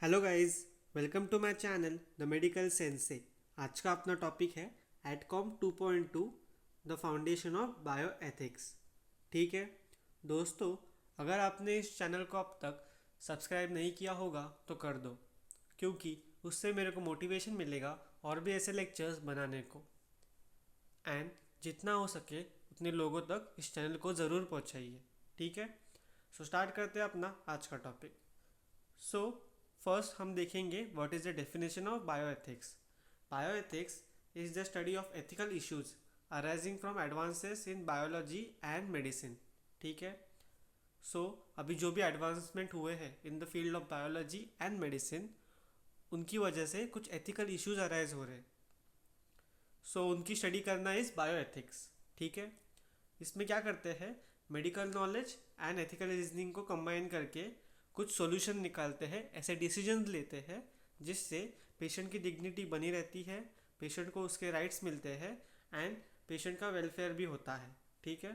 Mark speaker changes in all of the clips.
Speaker 1: Hello guys, welcome to my channel the medical sense. आज का अपना टॉपिक है AETCOM 2.2 the foundation of bioethics. ठीक है दोस्तों, अगर आपने इस चैनल को अब तक सब्सक्राइब नहीं किया होगा तो कर दो, क्योंकि उससे मेरे को मोटिवेशन मिलेगा और भी ऐसे लेक्चर्स बनाने को। एंड जितना हो सके उतने लोगों तक इस चैनल को ज़रूर पहुंचाइए। ठीक है, सो स्टार्ट करते हैं अपना आज का टॉपिक। सो फर्स्ट हम देखेंगे what is the definition of bioethics. Bioethics is the study of ethical issues arising from advances in biology and medicine. ठीक है, सो अभी जो भी एडवांसमेंट हुए हैं in the field of biology and medicine, उनकी वजह से कुछ एथिकल इश्यूज अराइज हो रहे हैं। सो उनकी स्टडी करना इज़ बायोएथिक्स। ठीक है, इसमें क्या करते हैं, medical knowledge and ethical reasoning को कंबाइन करके कुछ सॉल्यूशन निकालते हैं, ऐसे डिसीजन लेते हैं जिससे पेशेंट की डिग्निटी बनी रहती है, पेशेंट को उसके राइट्स मिलते हैं एंड पेशेंट का वेलफेयर भी होता है। ठीक है,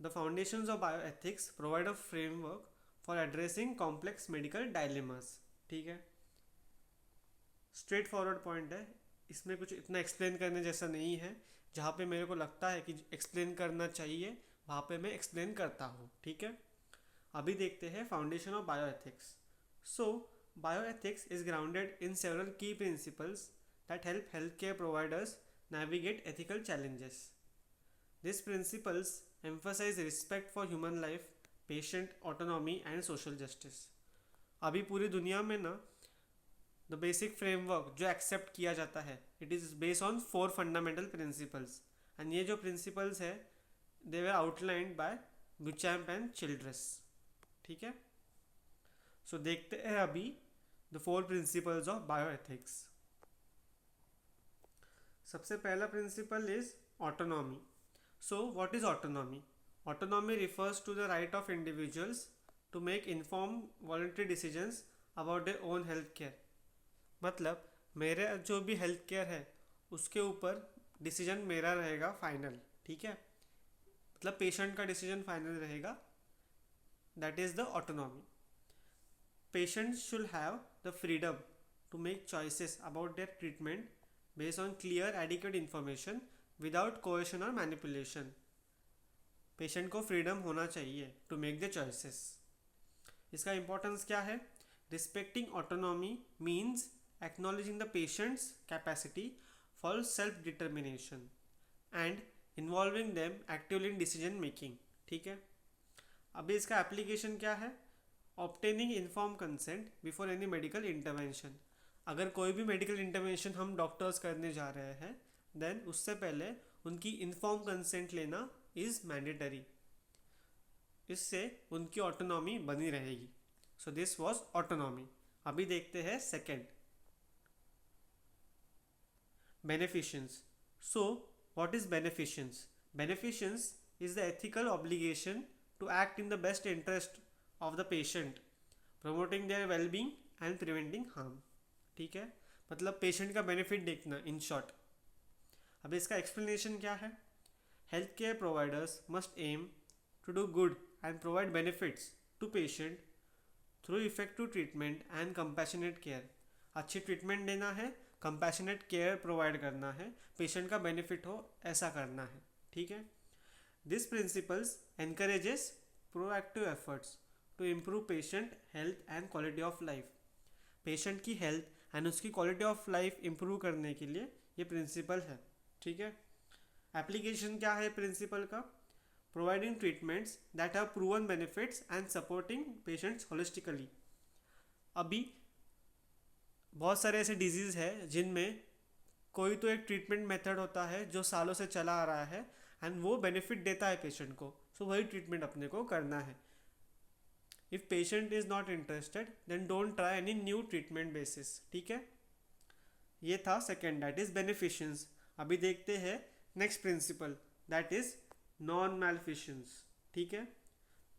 Speaker 1: the foundations of bioethics provide a framework for addressing complex medical dilemmas. ठीक है, स्ट्रेट फॉरवर्ड पॉइंट है, इसमें कुछ इतना एक्सप्लेन करने जैसा नहीं है। जहाँ पे मेरे को लगता है कि एक्सप्लेन करना चाहिए वहाँ पे मैं एक्सप्लेन करता हूँ। ठीक है, अभी देखते हैं foundation of bioethics. So bioethics is grounded in several key principles that help health care providers navigate ethical challenges. These principles emphasize respect for human life, patient autonomy and social justice. अभी पूरी दुनिया में ना the basic framework जो accept किया जाता है, it is based on 4 fundamental principles. And ये जो प्रिंसिपल्स है दे वर आउटलाइंड बाय बुचैम्प एंड चिल्ड्रस। ठीक है, सो देखते हैं अभी द 4 प्रिंसिपल्स ऑफ बायोएथिक्स। सबसे पहला principle is autonomy. So what is autonomy? Autonomy refers to the right of individuals to make inform voluntary decisions about their own health care. मतलब मेरे जो भी हेल्थ केयर है उसके ऊपर डिसीजन मेरा रहेगा फाइनल। ठीक है, मतलब पेशेंट का डिसीजन फाइनल रहेगा, that is the autonomy. Patients should have the freedom to make choices about their treatment based on clear, adequate information without coercion or manipulation. Patient को फ्रीडम होना चाहिए टू मेक द चॉइसेस। इसका importance क्या है? Respecting autonomy means acknowledging the patients capacity for self determination and involving them actively in decision making. ठीक है, अभी इसका एप्लीकेशन क्या है? Obtaining inform consent before any medical intervention. अगर कोई भी मेडिकल इंटरवेंशन हम डॉक्टर्स करने जा रहे हैं, देन उससे पहले उनकी इन्फॉर्म कंसेंट लेना इज़ मैंडेटरी। इससे उनकी ऑटोनॉमी बनी रहेगी। So this was autonomy. अभी देखते हैं second, beneficence. So what is beneficence? Beneficence is the ethical obligation to act in the best interest of the patient, promoting their wellbeing and preventing harm. ठीक है, मतलब patient का benefit देखना in short. अब इसका एक्सप्लेनेशन क्या है? Health care providers must aim to do good and provide benefits to patient through effective treatment and compassionate care. अच्छी ट्रीटमेंट देना है, कंपैशनेट केयर प्रोवाइड करना है, पेशेंट का बेनिफिट हो ऐसा करना है। ठीक है, this principles encourages proactive efforts to improve patient health and quality of life. Patient की हेल्थ एंड उसकी क्वालिटी ऑफ लाइफ इम्प्रूव करने के लिए ये प्रिंसिपल है। ठीक है, एप्लीकेशन क्या है प्रिंसिपल का? Providing treatments that have proven benefits and supporting patients holistically. अभी बहुत सारे ऐसे डिजीज़ है जिनमें कोई तो एक ट्रीटमेंट मेथड होता है जो सालों से चला आ रहा है एंड वो बेनिफिट देता है पेशेंट को, सो वही ट्रीटमेंट अपने को करना है। If patient is not interested then don't try any new treatment basis. ठीक है, ये था सेकेंड, दैट इज़ बेनिफिशंस। अभी देखते हैं next principle, that is non maleficence. ठीक है,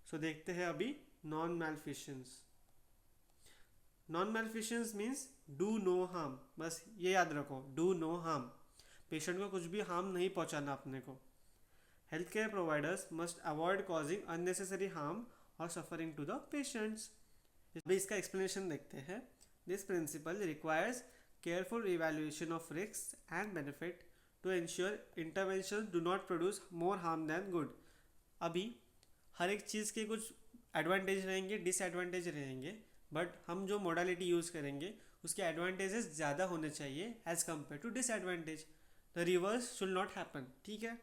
Speaker 1: सो देखते हैं अभी non maleficence. Non maleficence means do no harm. बस ये याद रखो, डू नो हार्म। पेशेंट को कुछ भी हार्म नहीं पहुंचाना अपने को। Health care providers must avoid causing unnecessary harm और सफरिंग टू द पेशेंट्स। अभी इसका एक्सप्लेनेशन देखते हैं। This principle requires careful evaluation of risk and benefit to ensure intervention do not produce more harm than good. अभी हर एक चीज़ के कुछ एडवांटेज रहेंगे, डिसएडवांटेज रहेंगे, बट हम जो मोडालिटी यूज़ करेंगे उसके एडवांटेजेस ज़्यादा होने चाहिए as compare to disadvantage. The reverse should not happen. ठीक है,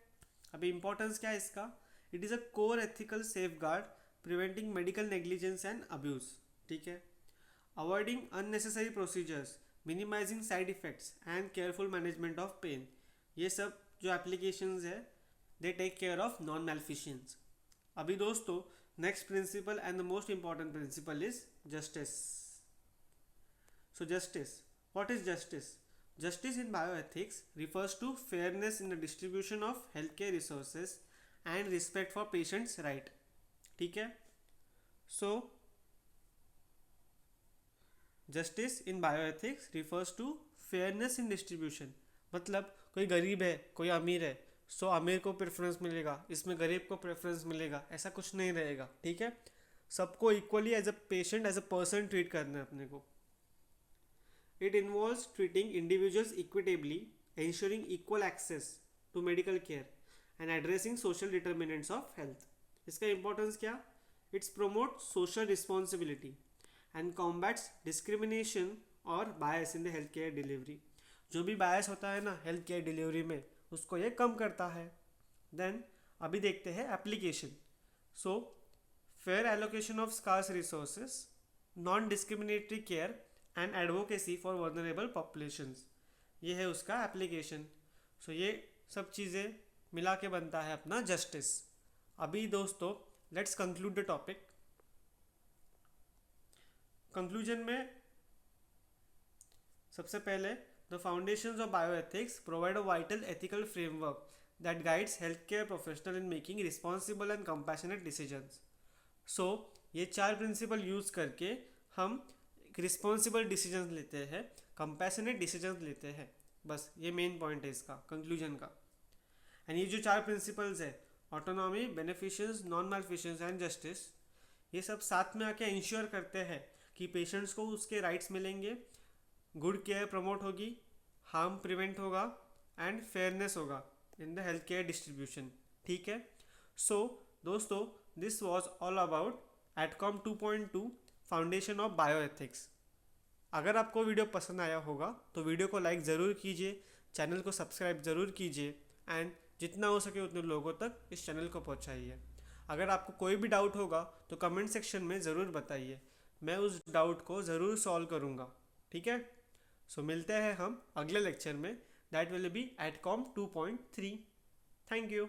Speaker 1: अभी इंपॉर्टेंस क्या है इसका? It is a core ethical safeguard preventing medical negligence and abuse. ठीक है, avoiding unnecessary procedures, minimising side effects and careful management of pain. ये सब जो एप्लीकेशंस है they take care of non maleficence. अभी दोस्तों next principle and the most important principle is justice. So justice, what is justice? Justice in bioethics refers to fairness in the distribution of healthcare resources and respect for patients' right. ठीक है, so justice in bioethics refers to fairness in distribution. मतलब कोई गरीब है, कोई अमीर है, सो अमीर को प्रेफरेंस मिलेगा, इसमें गरीब को प्रेफरेंस मिलेगा, ऐसा कुछ नहीं रहेगा। ठीक है, सबको equally as a patient, as a person treat करना है अपने को। It involves treating individuals equitably, ensuring equal access to medical care, and addressing social determinants of health. इसका importance क्या? It promotes social responsibility and combats discrimination or bias in the healthcare delivery. जो भी bias होता है ना healthcare delivery में, उसको ये कम करता है। Then अभी देखते हैं application. So fair allocation of scarce resources, non-discriminatory care and advocacy for vulnerable populations, ये है उसका एप्लीकेशन। सो ये सब चीज़ें मिला के बनता है अपना जस्टिस। अभी दोस्तों let's conclude the topic. Conclusion में सबसे पहले the foundations of bioethics provide a vital ethical framework that guides health care professional in making responsible and compassionate decisions. So ये 4 प्रिंसिपल यूज करके हम रिस्पॉन्सिबल डिसीजंस लेते हैं, कंपैशनेट डिसीजंस लेते हैं। बस ये मेन पॉइंट है इसका कंक्लूजन का। एंड ये जो 4 प्रिंसिपल्स है, ऑटोनॉमी, बेनिफिशियंस, नॉन मैल्फिशियंस एंड जस्टिस, ये सब साथ में आके इंश्योर करते हैं कि पेशेंट्स को उसके राइट्स मिलेंगे, गुड केयर प्रमोट होगी, हार्म प्रिवेंट होगा एंड फेयरनेस होगा in the health care distribution. ठीक है, सो दोस्तों this was all about adcom 2.2 foundation of bioethics. अगर आपको वीडियो पसंद आया होगा तो वीडियो को लाइक ज़रूर कीजिए, चैनल को सब्सक्राइब ज़रूर कीजिए एंड जितना हो सके उतने लोगों तक इस चैनल को पहुंचाइए। अगर आपको कोई भी डाउट होगा तो कमेंट सेक्शन में ज़रूर बताइए, मैं उस डाउट को ज़रूर सॉल्व करूँगा। ठीक है, सो मिलते हैं हम अगले लेक्चर में, that will be adcom 2.3। Thank you.